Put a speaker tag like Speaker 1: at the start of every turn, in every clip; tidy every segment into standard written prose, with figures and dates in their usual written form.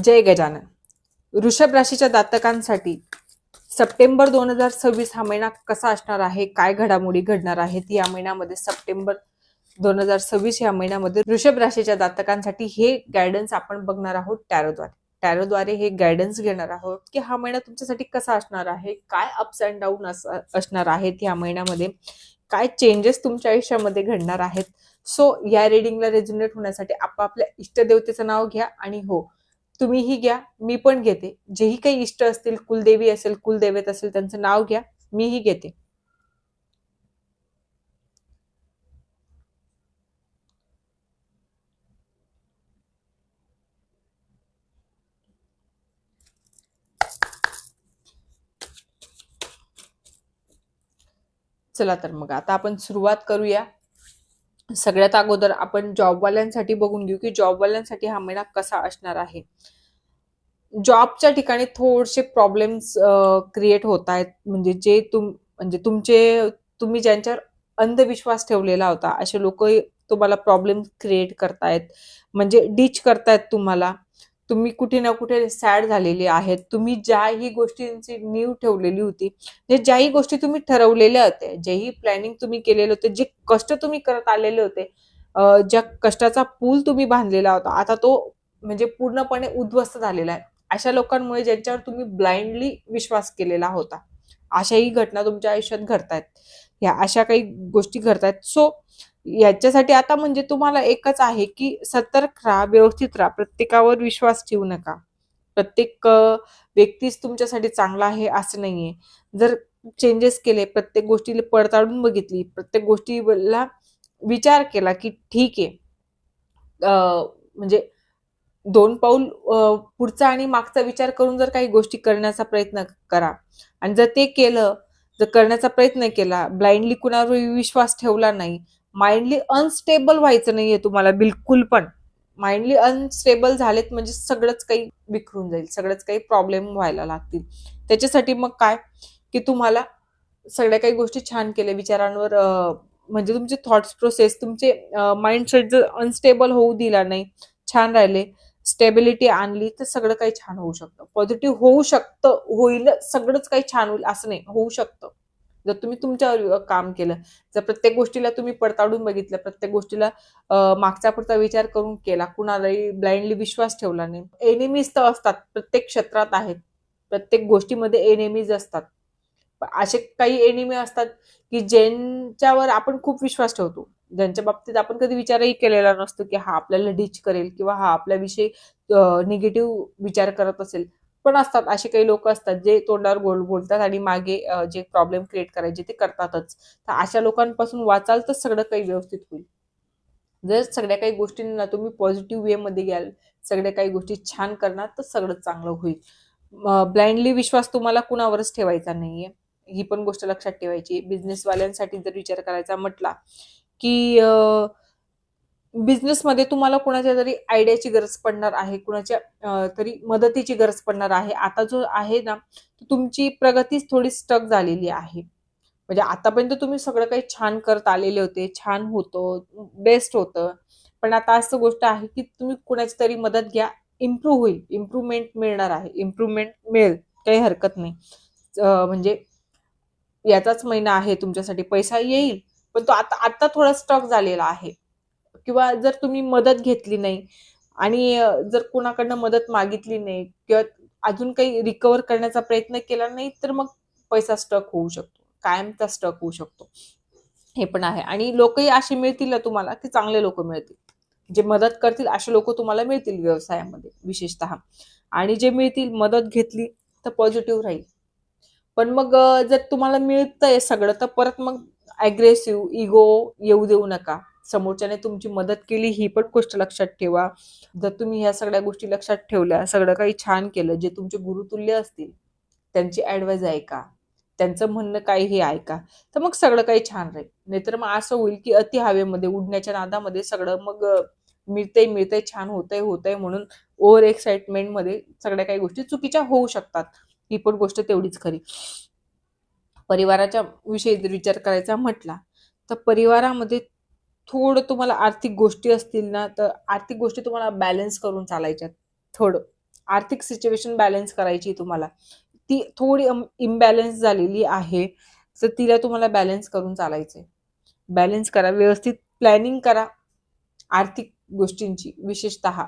Speaker 1: जय गजानन. वृषभ राशीच्या जातकांसाठी सप्टेंबर 2026 हा महिना कसा असणार आहे, काय घडामोडी घडणार आहेत या महिन्यामध्ये. सप्टेंबर 2026 या महिन्यामध्ये वृषभ राशीच्या जातकांसाठी हे गायडन्स आपण बघणार आहोत टॅरोद्वारे हे गायडन्स घेणार आहोत की हा महिना तुमच्यासाठी कसा असणार आहे, काय अप्स अँड डाऊन असणार आहेत या महिन्यामध्ये, काय चेंजेस तुमच्या आयुष्यामध्ये घडणार आहेत. सो या रिडिंगला रेझोनेट होण्यासाठी आपापल्या इष्टदेवतेचं नाव घ्या आणि हो, तुम्हीही घ्या, मी पण घेते. जेही काही इष्ट असतील, कुलदेवी असेल, कुलदैवत असेल, त्यांचं नाव घ्या, मीही घेते. चला तर मग आता आपण सुरुवात करूया. सगळ्यात अगोदर आपण जॉबवाल्यांसाठी बघून घेऊ की जॉबवाल्यांसाठी हा महिना कसा असणार आहे. जॉबच्या ठिकाणी थोडेसे प्रॉब्लेम्स क्रिएट होत आहेत. म्हणजे जे तुम्ही ज्यांच्यावर अंधविश्वास ठेवलेला होता असे लोक तुम्हाला प्रॉब्लेम क्रिएट करतायत, म्हणजे डिच करतायत तुम्हाला. तुम्ही कुठे ना कुठे सॅड झालेले आहेत. तुम्ही ज्याही गोष्टींची नीव ठेवलेली होती, ज्याही गोष्टी तुम्ही ठरवलेल्या होत्या, जेही प्लॅनिंग तुम्ही केलेले होते, जे कष्ट तुम्ही करत आलेले होते, ज्या कष्टाचा पूल तुम्ही बांधलेला होता, आता तो म्हणजे पूर्णपणे उद्ध्वस्त झालेला आहे. अशा लोकांमुळे ज्यांच्यावर तुम्ही ब्लाइंडली विश्वास केलेला होता, अशाही घटना तुमच्या आयुष्यात घडतायत. ह्या अशा काही गोष्टी घडतायत. सो याच्यासाठी आता म्हणजे तुम्हाला एकच आहे की सतर्क राहा, व्यवस्थित राहा, प्रत्येकावर विश्वास ठेवू नका. प्रत्येक व्यक्तीच तुमच्यासाठी चांगला आहे असं नाहीये. जर चेंजेस केले, प्रत्येक गोष्टीला पडताळून बघितली, प्रत्येक गोष्टीला विचार केला की ठीक आहे, म्हणजे 2 पाऊल पुढचा आणि मागचा विचार करून जर काही गोष्टी करण्याचा प्रयत्न करा. आणि जर ते केलं, जर करण्याचा प्रयत्न केला, ब्लाइंडली कुणावर विश्वास ठेवला नाही, माइंडली अनस्टेबल व्हायचं नाहीये तुम्हाला बिलकुल पण. माइंडली अनस्टेबल झालेत म्हणजे सगळंच काही बिखरून जाईल, सगळंच काही प्रॉब्लेम व्हायला लागतील. त्याच्यासाठी मग काय की तुम्हाला सगळ्या काही गोष्टी छान केल्या विचारांवर, म्हणजे तुमचे थॉट्स प्रोसेस, तुमचे माइंडसेट जर अनस्टेबल होऊ दिला नाही, छान राहिले, स्टेबिलिटी आणली, तर सगळं काही छान होऊ शकतं. पॉझिटिव्ह होऊ शकतं, होईल, सगळंच काही छान होईल असं नाही, होऊ शकतं जर तुम्ही तुमच्यावर काम केलं. जर प्रत्येक गोष्टीला तुम्ही पडताळून बघितलं, प्रत्येक गोष्टीला मागचा पुढचा विचार करून केला, कुणालाही ब्लाइंडली विश्वास ठेवला नाही. एनिमीज तर असतात, प्रत्येक क्षेत्रात आहेत, प्रत्येक गोष्टीमध्ये एनिमीज असतात. असे काही एनिमी असतात की ज्यांच्यावर आपण खूप विश्वास ठेवतो, ज्यांच्या बाबतीत आपण कधी विचारही केलेला नसतो की हा आपल्याला डिच करेल किंवा हा आपल्याविषयी निगेटिव्ह विचार करत असेल. पण असतात असे काही लोक असतात जे तोंडावर गोल बोलतात आणि मागे जे प्रॉब्लेम क्रिएट करायचे ते करतातच. तर अशा लोकांपासून वाचाल तर सगळं काही व्यवस्थित होईल. जर सगळ्या काही गोष्टींना तुम्ही पॉझिटिव्ह वे मध्ये घ्याल, सगळ्या काही गोष्टी छान करणार, तर सगळं चांगलं होईल. ब्लाइंडली विश्वास तुम्हाला कुणावरच ठेवायचा नाहीये, ही पण गोष्ट लक्षात ठेवायची. बिझनेसवाल्यांसाठी जर विचार करायचा म्हटला की बिझनेसमध्ये तुम्हाला कुणाच्या तरी आयडियाची गरज पडणार आहे, कुणाच्या तरी मदतीची गरज पडणार आहे. आता जो आहे ना, तुमची प्रगतीच थोडी स्टक झालेली आहे. म्हणजे आतापर्यंत तुम्ही सगळं काही छान करत आलेले होते, छान होतं, बेस्ट होतं. पण आता असं गोष्ट आहे की तुम्ही कुणाची तरी मदत घ्या, इम्प्रूव्ह होईल, इम्प्रूव्हमेंट मिळणार आहे, इम्प्रूव्हमेंट मिळेल, काही हरकत नाही. म्हणजे याचाच महिना आहे तुमच्यासाठी, पैसा येईल, पण तो आता आता थोडा स्टॉक झालेला आहे. किंवा जर तुम्ही मदत घेतली नाही आणि जर कोणाकडनं मदत मागितली नाही किंवा अजून काही रिकवर करण्याचा प्रयत्न केला नाही, तर मग पैसा स्टक होऊ शकतो, कायमचा स्टक होऊ शकतो. हे पण आहे. आणि लोकही असे मिळतील ना तुम्हाला की चांगले लोक मिळतील, जे मदत करतील असे लोक तुम्हाला मिळतील व्यवसायामध्ये विशेषतः. आणि जे मिळतील, मदत घेतली तर पॉझिटिव्ह राहील. पण मग जर तुम्हाला मिळतंय सगळं, तर परत मग अग्रेसिव्ह इगो येऊ देऊ नका. समोरच्याने तुमची मदत केली ही पण गोष्ट लक्षात ठेवा. जर तुम्ही ह्या सगळ्या गोष्टी लक्षात ठेवल्या, सगळं काही छान केलं, जे तुमचे गुरुतुल्य असतील त्यांची ऍडवाइस ऐका, त्यांचं म्हणणं काय हे ऐका, तर मग सगळं काही छान राहील. नाहीतर मग असं होईल की अति हवेमध्ये उडण्याच्या नादामध्ये सगळं मग मिळतंय मिळतंय, छान होतंय होतंय म्हणून ओव्हर एक्साइटमेंट मध्ये सगळ्या काही गोष्टी चुकीच्या होऊ शकतात. ही पण गोष्ट तेवढीच खरी. परिवाराच्या विषयी जर विचार करायचा म्हटला, तर परिवारामध्ये थोडं तुम्हाला आर्थिक गोष्टी असतील ना, तर आर्थिक गोष्टी तुम्हाला बॅलन्स करून चालायच्यात थोडं. आर्थिक सिच्युएशन बॅलन्स करायची तुम्हाला, ती थोडी इम्बॅलन्स झालेली आहे, तर तिला तुम्हाला बॅलन्स करून चालायचंय. बॅलन्स करा, व्यवस्थित प्लॅनिंग करा आर्थिक गोष्टींची, विशेषतः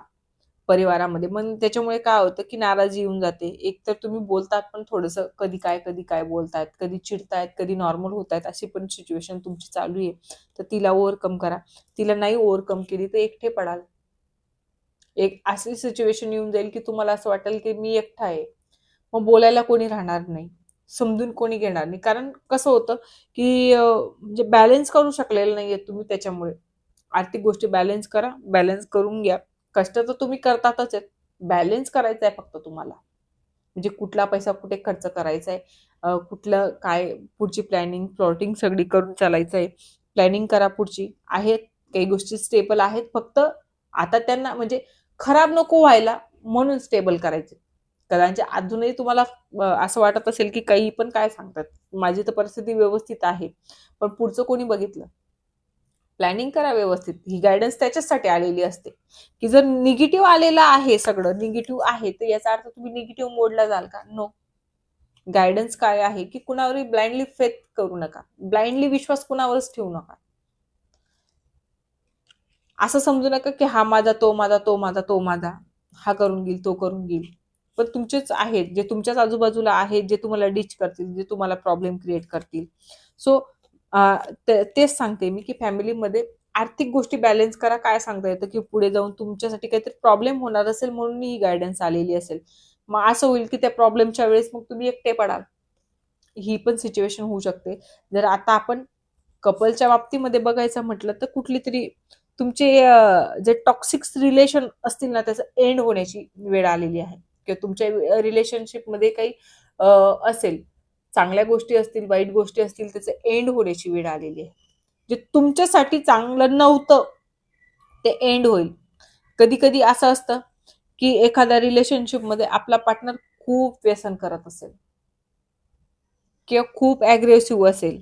Speaker 1: परिवारामध्ये. मग त्याच्यामुळे काय होतं की नाराजी येऊन जाते. एक तर तुम्ही बोलतात पण थोडंसं कधी काय बोलतायत, कधी चिडतायत, कधी नॉर्मल होतायत, अशी पण सिच्युएशन तुमची चालू आहे. तर तिला ओव्हरकम करा. तिला नाही ओव्हरकम केली तर एकटे पडाल. एक अशी सिच्युएशन येऊन जाईल की तुम्हाला असं वाटेल की मी एकटा आहे, मग बोलायला कोणी राहणार नाही, समजून कोणी घेणार नाही. कारण कसं होतं की म्हणजे बॅलन्स करू शकलेलं नाहीये तुम्ही. त्याच्यामुळे आर्थिक गोष्टी बॅलन्स करा, बॅलन्स करून घ्या. कष्ट तर तुम्ही करतातच आहेत, बॅलन्स करायचं आहे फक्त तुम्हाला. म्हणजे कुठला पैसा कुठे खर्च करायचा आहे, कुठलं काय, पुढची प्लॅनिंग प्लॉटिंग सगळी करून चालायचं आहे. प्लॅनिंग करा पुढची. आहेत काही गोष्टी स्टेबल आहेत, फक्त आता त्यांना म्हणजे खराब नको व्हायला म्हणून स्टेबल करायचे. कदाचित अजूनही तुम्हाला असं वाटत असेल की काही पण काय सांगतात, माझी तर परिस्थिती व्यवस्थित आहे, पण पुढचं कोणी बघितलं. प्लॅनिंग करा व्यवस्थित. ही गायडन्स त्याच्यासाठी आलेली असते की जर निगेटिव्ह आलेलं आहे, सगळं निगेटिव्ह आहे, तर याचा अर्थ तुम्ही निगेटिव्ह मोडला जाल का? नो. गायडन्स काय आहे की कुणावरही ब्लाइंडली फेथ करू नका, ब्लाइंडली विश्वास कुणावरच ठेवू नका. असं समजू नका की हा माझा, तो माझा, तो माझा, तो माझा, हा करून घेईल, तो करून घेईल. पण तुमचेच आहेत, जे तुमच्याच आजूबाजूला आहेत, जे तुम्हाला डिच करतील, जे तुम्हाला प्रॉब्लेम क्रिएट करतील. सो तेच सांगते मी की फॅमिलीमध्ये आर्थिक गोष्टी बॅलन्स करा. काय सांगता येतं की पुढे जाऊन तुमच्यासाठी काहीतरी प्रॉब्लेम होणार असेल म्हणून ही गायडन्स आलेली असेल. मग असं होईल की त्या प्रॉब्लेमच्या वेळेस मग तुम्ही एकटे पडाल. ही पण सिच्युएशन होऊ शकते. जर आता आपण कपलच्या बाबतीमध्ये बघायचं म्हटलं तर कुठली तरी तुमचे जे टॉक्सिक रिलेशन असतील ना, त्याचं एंड होण्याची वेळ आलेली आहे. किंवा तुमच्या रिलेशनशिपमध्ये काही असेल, चांगल्या गोष्टी असतील, वाईट गोष्टी असतील, त्याचं एंड होण्याची वेळ आलेली आहे. जे तुमच्यासाठी चांगलं नव्हतं ते एंड होईल. कधी कधी असं असतं की एखाद्या रिलेशनशिपमध्ये आपला पार्टनर खूप व्यसन करत असेल किंवा खूप अग्रेसिव्ह असेल,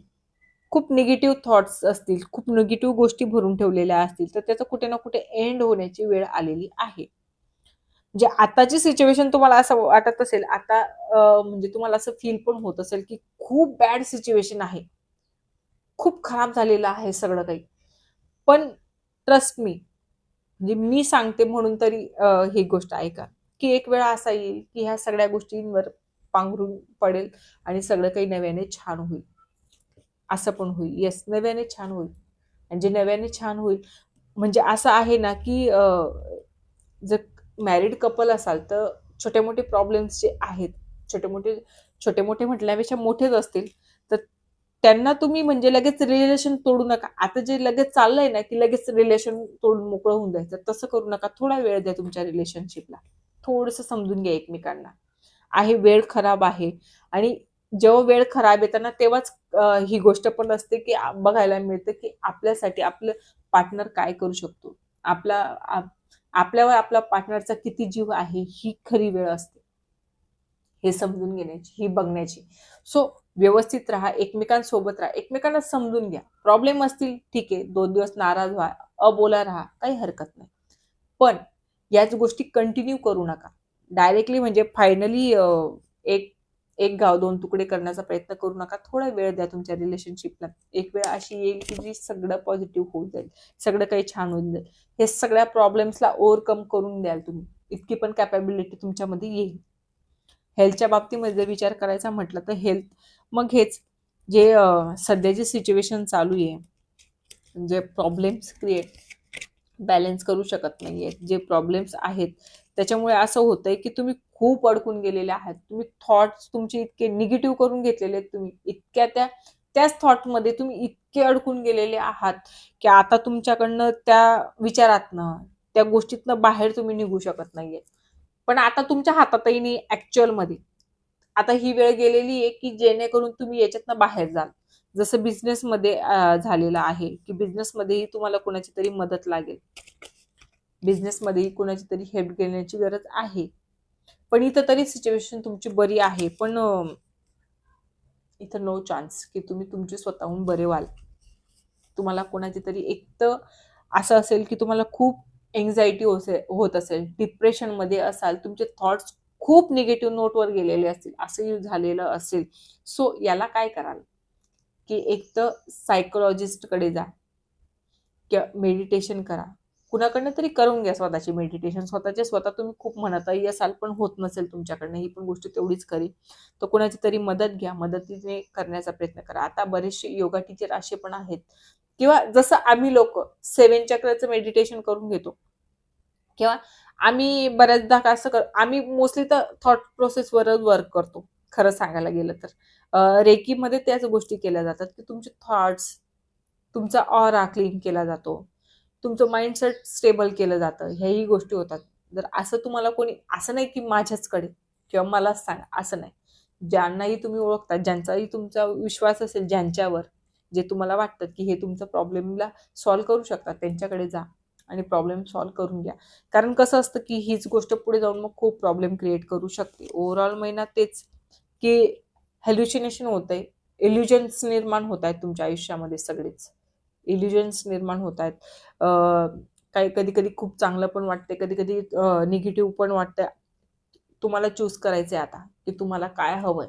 Speaker 1: खूप निगेटिव्ह थॉट्स असतील, खूप निगेटिव्ह गोष्टी भरून ठेवलेल्या असतील, तर त्याचं कुठे ना कुठे एंड होण्याची वेळ आलेली आहे. म्हणजे आताची सिच्युएशन तुम्हाला असं वाटत असेल, आता म्हणजे तुम्हाला असं फील पण होत असेल की खूप बॅड सिच्युएशन आहे, खूप खराब झालेलं आहे सगळं काही. पण ट्रस्ट मी, म्हणजे मी सांगते म्हणून तरी ही गोष्ट ऐका की एक वेळा असा येईल की ह्या सगळ्या गोष्टींवर पांघरून पडेल आणि सगळं काही नव्याने छान होईल. असं पण होईल. येस, नव्याने छान होईल. आणि जे नव्याने छान होईल म्हणजे असं आहे ना की जर मॅरिड कपल असाल तर छोटे मोठे प्रॉब्लेम्स जे आहेत, छोटे मोठे छोटे मोठे म्हटल्यापेक्षा मोठेच असतील, तर त्यांना तुम्ही म्हणजे लगेच रिलेशन तोडू नका. आता जे लगेच चाललंय ना की लगेच रिलेशन तोडून मोकळं होऊन जायचं, तसं करू नका. थोडा वेळ द्या तुमच्या रिलेशनशिपला. थोडंसं समजून घ्या एकमेकांना. आहे वेळ खराब आहे, आणि जेव्हा वेळ खराब येते ना तेव्हाच ही गोष्ट पण असते की बघायला मिळते की आपल्यासाठी आपलं पार्टनर काय करू शकतो. आपला आपल्यावर आपला पार्टनरचा किती जीव आहे, ही खरी वेळ असते हे समजून घेण्याची, ही बघण्याची. सो व्यवस्थित राहा, एकमेकांसोबत राहा, एकमेकांना समजून घ्या. प्रॉब्लेम असतील ठीक आहे, 2 दिवस नाराज व्हा, अबोला राहा, काही हरकत नाही. पण याच गोष्टी कंटिन्यू करू नका. डायरेक्टली म्हणजे फायनली एक एक गाव दोन तुकडे करण्याचा प्रयत्न करू नका. थोडा वेळ द्या तुमच्या रिलेशनशिपला. एक वेळ अशी येईल की जी सगळं पॉझिटिव्ह होऊन जाईल, सगळं काही छान होऊन जाईल. हे सगळ्या प्रॉब्लेम्सला ओव्हरकम करून द्याल तुम्ही. इतकी पण कॅपॅबिलिटी तुमच्यामध्ये येईल. हेल्थच्या बाबतीमध्ये जर विचार करायचा म्हटलं तर हेल्थ, मग हेच जे सध्याची सिच्युएशन चालू आहे, जे प्रॉब्लेम्स क्रिएट बॅलन्स करू शकत नाहीये, जे प्रॉब्लेम्स आहेत, त्याच्यामुळे असं होतंय की तुम्ही खूप अडकून गेलेले आहात. तुम्ही थॉट्स तुमचे इतके निगेटिव्ह करून घेतलेले आहेत, तुम्ही इतक्या त्याच थॉटमध्ये तुम्ही इतके अडकून गेलेले आहात की आता तुमच्याकडनं त्या विचारातनं, त्या गोष्टीतनं बाहेर तुम्ही निघू शकत नाहीये. पण आता तुमच्या हातातही नाही ऍक्च्युअल मध्ये. आता ही वेळ गेलेली आहे की जेणेकरून तुम्ही याच्यातनं बाहेर जाल. जसं बिझनेसमध्ये झालेलं आहे की बिझनेसमध्येही तुम्हाला कोणाची तरी मदत लागेल, बिझनेसमध्येही कोणाची तरी हेल्प घेण्याची गरज आहे. पण इथं तरी सिच्युएशन तुमची बरी आहे, पण इथं नो चान्स की तुम्ही तुमचे स्वतःहून बरे व्हाल. तुम्हाला कोणाची तरी, एक तर असं असेल की तुम्हाला खूप एन्झायटी होत असेल, डिप्रेशनमध्ये असाल, तुमचे थॉट्स खूप निगेटिव्ह नोटवर गेलेले असतील, असं झालेलं असेल, सो याला काय कराल की एक तर सायकोलॉजिस्टकडे जा किंवा मेडिटेशन करा. कुणाकडनं तरी करून घ्या स्वतःची मेडिटेशन. स्वतः तुम्ही खूप म्हणतही असाल पण होत नसेल तुमच्याकडनं, ही पण गोष्ट तेवढीच खरी. तर कुणाची तरी मदत घ्या, मदतीने करण्याचा प्रयत्न करा. आता बरेचसे योगा टीचर असे पण आहेत किंवा जसं आम्ही लोक 7 चक्राचं मेडिटेशन करून घेतो किंवा आम्ही बऱ्याचदा असं आम्ही मोस्टली तर थॉट प्रोसेसवरच वर्क करतो खरं सांगायला गेलं तर. रेकीमध्ये त्याच गोष्टी केल्या जातात की तुमचे थॉट्स, तुमचा ऑरा क्लीन केला जातो, तुमचं माइंडसेट स्टेबल केलं जातं, ह्याही गोष्टी होतात. जर असं तुम्हाला कोणी, असं नाही की माझ्याचकडे किंवा मलाच सांगा, असं नाही, ज्यांनाही तुम्ही ओळखता, ज्यांचाही तुमचा विश्वास असेल, ज्यांच्यावर जे तुम्हाला वाटतं की हे तुमच्या प्रॉब्लेमला सॉल्व्ह करू शकतात, त्यांच्याकडे जा आणि प्रॉब्लेम सॉल्व्ह करून घ्या. कारण कसं असतं की हीच गोष्ट पुढे जाऊन मग खूप प्रॉब्लेम क्रिएट करू शकते. ओव्हरऑल महिना तेच की हॅल्युसिनेशन होतंय, इल्युजन्स निर्माण होत आहेत तुमच्या आयुष्यामध्ये, सगळेच इल्युजन्स निर्माण होत आहेत. काही कधी कधी खूप चांगलं पण वाटते, कधी कधी निगेटिव्ह पण वाटतं. तुम्हाला चूज करायचंय आता की तुम्हाला काय हवंय.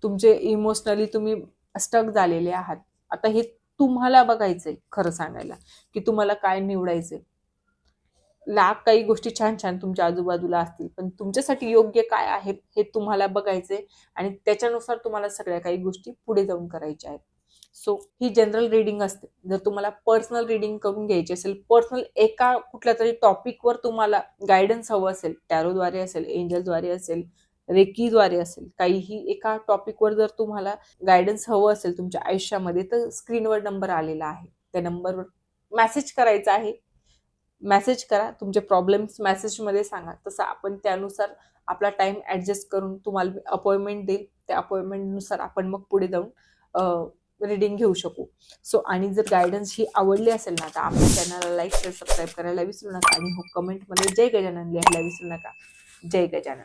Speaker 1: तुमचे इमोशनली तुम्ही स्टक झालेले आहात, आता हे तुम्हाला बघायचंय खरं सांगायला की तुम्हाला काय निवडायचंय. लाख काही गोष्टी छान छान तुमच्या आजूबाजूला असतील, पण तुमच्यासाठी योग्य काय आहे हे तुम्हाला बघायचंय आणि त्याच्यानुसार तुम्हाला सगळ्या काही गोष्टी पुढे जाऊन करायच्या आहेत. सो ही जनरल रीडिंग असते. जर तुम्हाला पर्सनल रीडिंग करून घ्यायची असेल, पर्सनल एका कुठल्या तरी टॉपिकवर तुम्हाला गायडन्स हवं असेल, टॅरोद्वारे असेल, एंजलद्वारे असेल, रेकीद्वारे असेल, काहीही एका टॉपिकवर जर तुम्हाला गायडन्स हवं असेल तुमच्या आयुष्यामध्ये, तर स्क्रीनवर नंबर आलेला आहे, त्या नंबरवर मेसेज करायचा आहे. मेसेज करा, तुमचे प्रॉब्लेम्स मेसेजमध्ये सांगा, तसं आपण त्यानुसार आपला टाइम ॲडजस्ट करून तुम्हाला अपॉइंटमेंट देईल. त्या अपॉइंटमेंटनुसार आपण मग पुढे जाऊन रीडिंग घेऊ शकू. सो आणि जर गायडन्स ही आवडली असेल ना, तर आपल्या चॅनलला लाईक, शेअर, सबस्क्राईब करायला विसरू नका आणि हो कमेंटमध्ये जय गजानन लिहायला विसरू नका. जय गजानन.